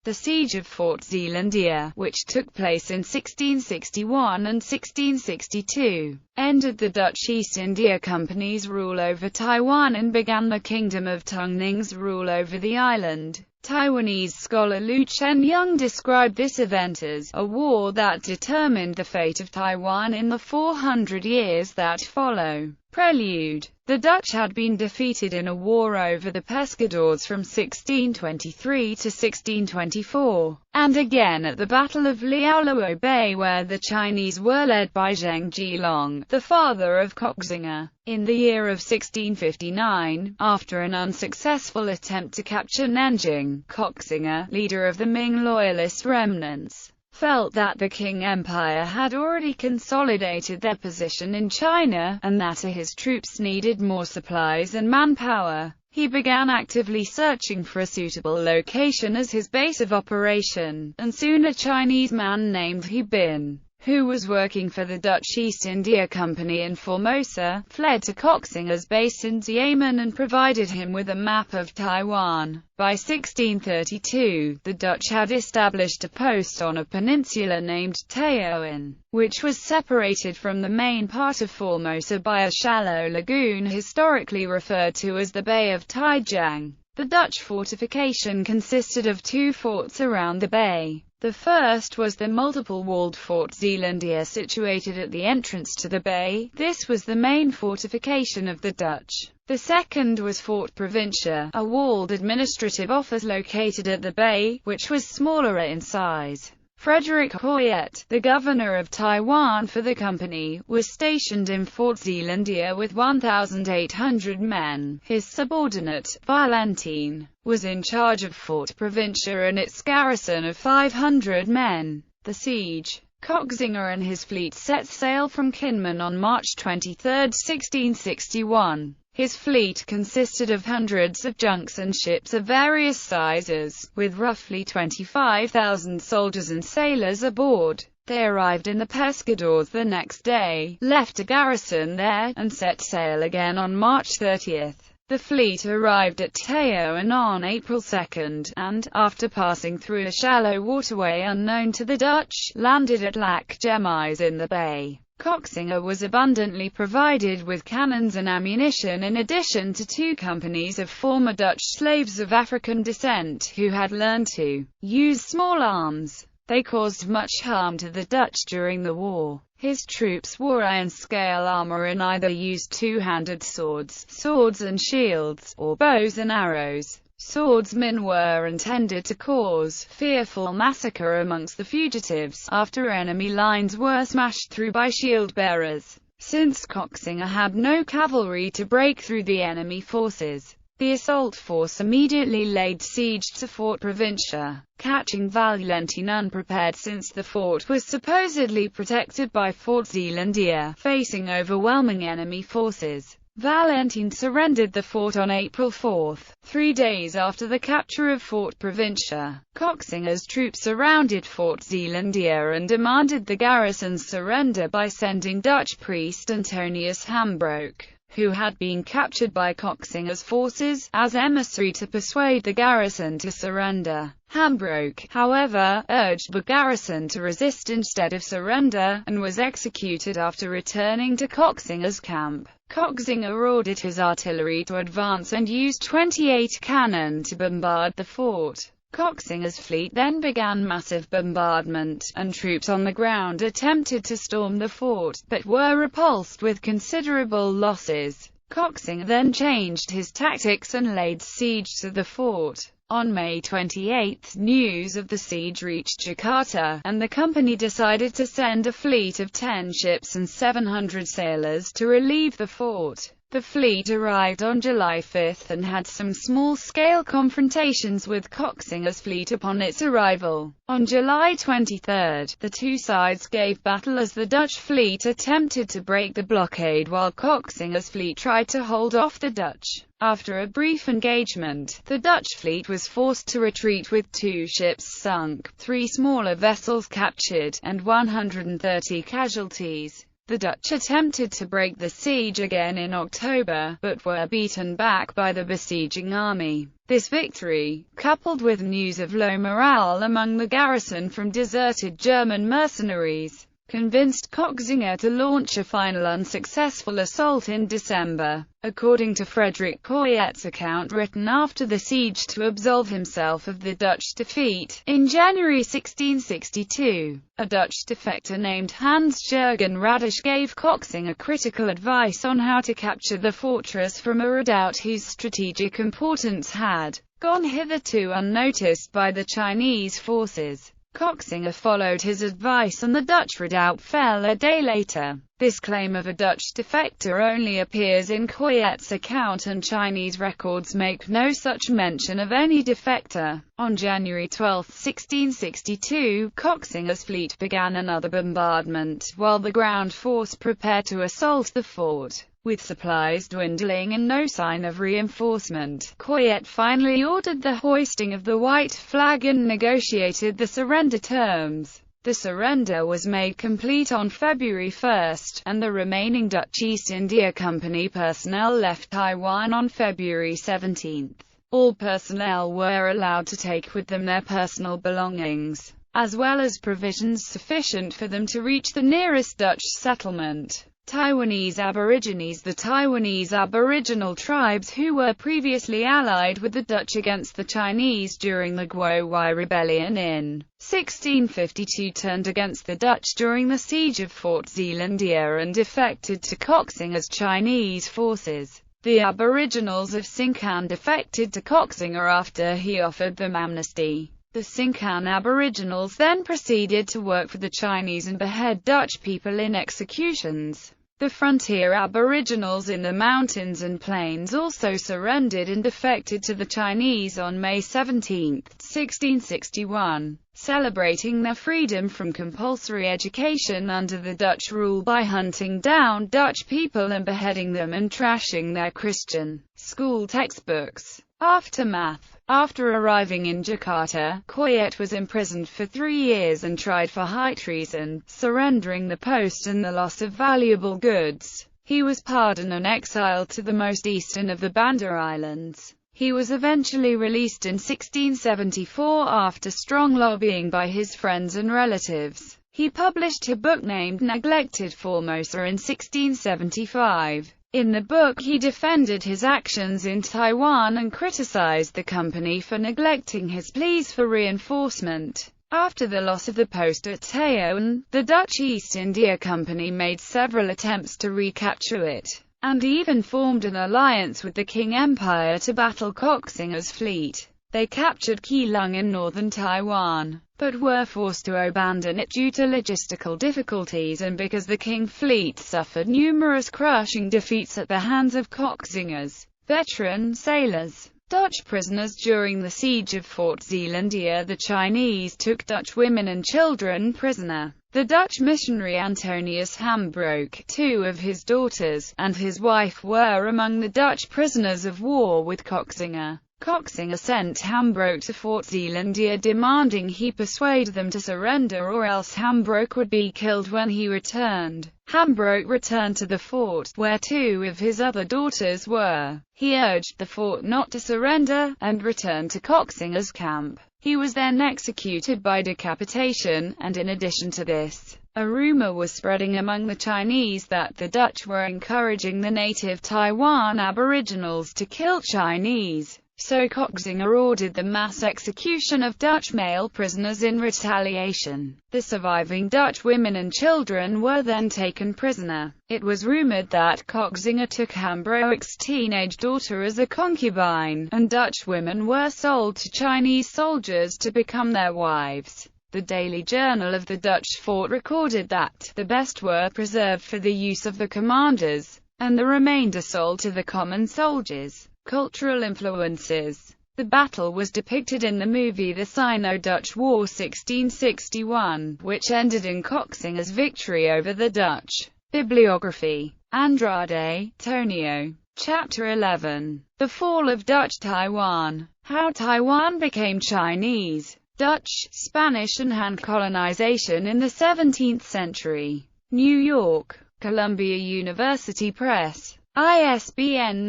The Siege of Fort Zeelandia, which took place in 1661 and 1662, ended the Dutch East India Company's rule over Taiwan and began the Kingdom of Tungning's rule over the island. Taiwanese scholar Liu Chen-yung described this event as a war that determined the fate of Taiwan in the 400 years that follow. Prelude. The Dutch had been defeated in a war over the Pescadores from 1623 to 1624, and again at the Battle of Liaoluo Bay where the Chinese were led by Zhèng Chénggōng, the father of Koxinga. In the year of 1659, after an unsuccessful attempt to capture Nanjing, Koxinga, leader of the Ming loyalist remnants, felt that the Qing Empire had already consolidated their position in China, and that his troops needed more supplies and manpower. He began actively searching for a suitable location as his base of operation, and soon a Chinese man named He Bin, who was working for the Dutch East India Company in Formosa, fled to Koxinga's base in Xiamen and provided him with a map of Taiwan. By 1632, the Dutch had established a post on a peninsula named Taoyuan, which was separated from the main part of Formosa by a shallow lagoon historically referred to as the Bay of Taijiang. The Dutch fortification consisted of two forts around the bay. The first was the multiple-walled Fort Zeelandia situated at the entrance to the bay. This was the main fortification of the Dutch. The second was Fort Provincia, a walled administrative office located at the bay, which was smaller in size. Frederick Hoyet, the governor of Taiwan for the company, was stationed in Fort Zeelandia with 1,800 men. His subordinate, Valentine, was in charge of Fort Provincia and its garrison of 500 men. The siege. Koxinga and his fleet set sail from Kinmen on March 23, 1661. His fleet consisted of hundreds of junks and ships of various sizes, with roughly 25,000 soldiers and sailors aboard. They arrived in the Pescadores the next day, left a garrison there, and set sail again on March 30. The fleet arrived at Taoyuan on April 2, and, after passing through a shallow waterway unknown to the Dutch, landed at Lac Gemise in the bay. Koxinga was abundantly provided with cannons and ammunition in addition to 2 companies of former Dutch slaves of African descent who had learned to use small arms. They caused much harm to the Dutch during the war. His troops wore iron-scale armor and either used two-handed swords and shields, or bows and arrows. Swordsmen were intended to cause fearful massacre amongst the fugitives, after enemy lines were smashed through by shield-bearers. Since Koxinga had no cavalry to break through the enemy forces, the assault force immediately laid siege to Fort Provincia, catching Valentine unprepared since the fort was supposedly protected by Fort Zeelandia, facing overwhelming enemy forces. Valentine surrendered the fort on April 4, 3 days after the capture of Fort Provincia. Koxinga's troops surrounded Fort Zeelandia and demanded the garrison's surrender by sending Dutch priest Antonius Hambroek, who had been captured by Koxinga's forces, as emissary to persuade the garrison to surrender. Hambroek, however, urged the garrison to resist instead of surrender, and was executed after returning to Koxinga's camp. Koxinga ordered his artillery to advance and used 28 cannon to bombard the fort. Koxinga's fleet then began massive bombardment, and troops on the ground attempted to storm the fort, but were repulsed with considerable losses. Koxinga then changed his tactics and laid siege to the fort. On May 28, news of the siege reached Jakarta, and the company decided to send a fleet of 10 ships and 700 sailors to relieve the fort. The fleet arrived on July 5 and had some small-scale confrontations with Koxinga's fleet upon its arrival. On July 23, the two sides gave battle as the Dutch fleet attempted to break the blockade while Koxinga's fleet tried to hold off the Dutch. After a brief engagement, the Dutch fleet was forced to retreat with 2 ships sunk, 3 smaller vessels captured, and 130 casualties. The Dutch attempted to break the siege again in October, but were beaten back by the besieging army. This victory, coupled with news of low morale among the garrison from deserted German mercenaries, convinced Koxinga to launch a final unsuccessful assault in December. According to Frederick Coyette's account written after the siege to absolve himself of the Dutch defeat, in January 1662, a Dutch defector named Hans-Jürgen Radisch gave Koxinga critical advice on how to capture the fortress from a redoubt whose strategic importance had gone hitherto unnoticed by the Chinese forces. Koxinga followed his advice and the Dutch redoubt fell a day later. This claim of a Dutch defector only appears in Coyette's account, and Chinese records make no such mention of any defector. On January 12, 1662, Koxinga's fleet began another bombardment, while the ground force prepared to assault the fort. With supplies dwindling and no sign of reinforcement, Coyette finally ordered the hoisting of the white flag and negotiated the surrender terms. The surrender was made complete on February 1, and the remaining Dutch East India Company personnel left Taiwan on February 17. All personnel were allowed to take with them their personal belongings, as well as provisions sufficient for them to reach the nearest Dutch settlement. Taiwanese Aborigines. The Taiwanese Aboriginal tribes who were previously allied with the Dutch against the Chinese during the Guo Rebellion in 1652 turned against the Dutch during the Siege of Fort Zeelandia and defected to Koxinga's Chinese forces. The Aboriginals of Sincan defected to Koxinga after he offered them amnesty. The Sincan Aboriginals then proceeded to work for the Chinese and behead Dutch people in executions. The frontier Aboriginals in the mountains and plains also surrendered and defected to the Chinese on May 17, 1661, celebrating their freedom from compulsory education under the Dutch rule by hunting down Dutch people and beheading them and trashing their Christian school textbooks. Aftermath. After arriving in Jakarta, Coyette was imprisoned for 3 years and tried for high treason, surrendering the post and the loss of valuable goods. He was pardoned and exiled to the most eastern of the Banda Islands. He was eventually released in 1674 after strong lobbying by his friends and relatives. He published a book named Neglected Formosa in 1675. In the book he defended his actions in Taiwan and criticized the company for neglecting his pleas for reinforcement. After the loss of the post at Taiwan, the Dutch East India Company made several attempts to recapture it, and even formed an alliance with the Qing Empire to battle Koxinga's fleet. They captured Keelung in northern Taiwan, but were forced to abandon it due to logistical difficulties and because the Qing fleet suffered numerous crushing defeats at the hands of Koxinga's veteran sailors. Dutch prisoners. During the Siege of Fort Zeelandia, the Chinese took Dutch women and children prisoner. The Dutch missionary Antonius Hambroek, 2 of his daughters, and his wife were among the Dutch prisoners of war with Koxinga. Koxinga sent Hambroek to Fort Zeelandia demanding he persuade them to surrender or else Hambroek would be killed when he returned. Hambroek returned to the fort, where 2 of his other daughters were. He urged the fort not to surrender, and returned to Koxinga's camp. He was then executed by decapitation, and in addition to this, a rumor was spreading among the Chinese that the Dutch were encouraging the native Taiwan Aboriginals to kill Chinese. So Koxinga ordered the mass execution of Dutch male prisoners in retaliation. The surviving Dutch women and children were then taken prisoner. It was rumored that Koxinga took Hambroek's teenage daughter as a concubine, and Dutch women were sold to Chinese soldiers to become their wives. The Daily Journal of the Dutch fort recorded that the best were preserved for the use of the commanders, and the remainder sold to the common soldiers. Cultural influences. The battle was depicted in the movie The Sino-Dutch War 1661, which ended in Koxinga's victory over the Dutch. Bibliography. Andrade, Tonio. Chapter 11. The Fall of Dutch Taiwan. How Taiwan became Chinese, Dutch, Spanish and Han colonization in the 17th century. New York. Columbia University Press. ISBN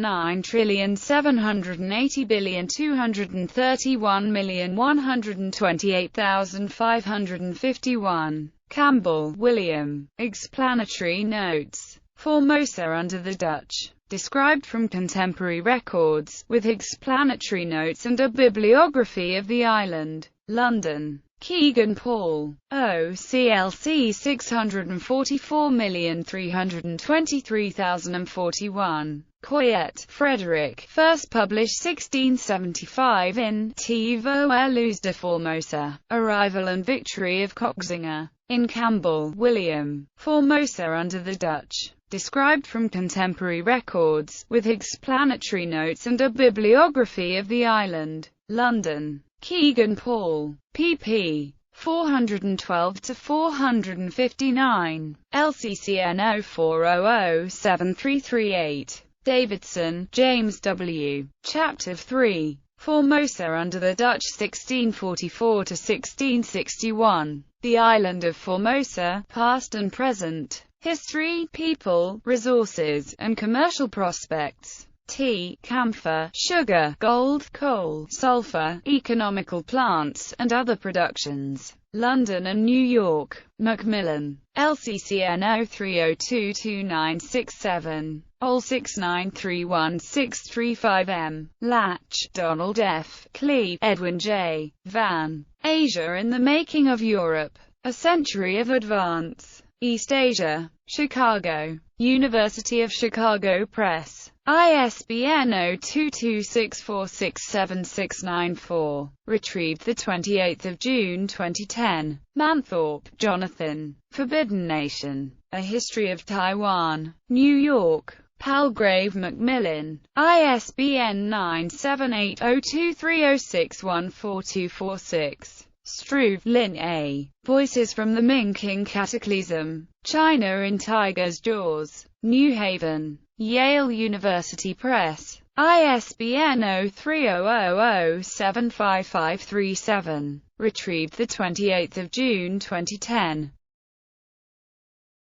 9780231128551. Campbell, William. Explanatory Notes. Formosa under the Dutch. Described from contemporary records, with explanatory notes and a bibliography of the island. London. Kegan Paul. OCLC 644323041. Coyet, Frederick. First published 1675 in Tivo e Luz de Formosa. Arrival and Victory of Koxinga. In Campbell, William. Formosa under the Dutch. Described from contemporary records, with explanatory notes and a bibliography of the island. London. Kegan Paul. pp. 412-459. LCCN 04007338. Davidson, James W. Chapter 3. Formosa under the Dutch 1644-1661. The island of Formosa, past and present. History, people, resources, and commercial prospects. Tea, camphor, sugar, gold, coal, sulfur, economical plants, and other productions. London and New York. Macmillan. LCCN 03022967. OL 6931635M. Latch, Donald F. Cleve, Edwin J. Van. Asia in the Making of Europe. A Century of Advance. East Asia. Chicago. University of Chicago Press. ISBN 0226467694. Retrieved 28 June 2010. Manthorpe, Jonathan. Forbidden Nation. A History of Taiwan. New York. Palgrave Macmillan. ISBN 9780230614246. Struve, Lin A. Voices from the Ming King Cataclysm. China in Tiger's Jaws. New Haven. Yale University Press. ISBN 0300075537. Retrieved 28 June 2010.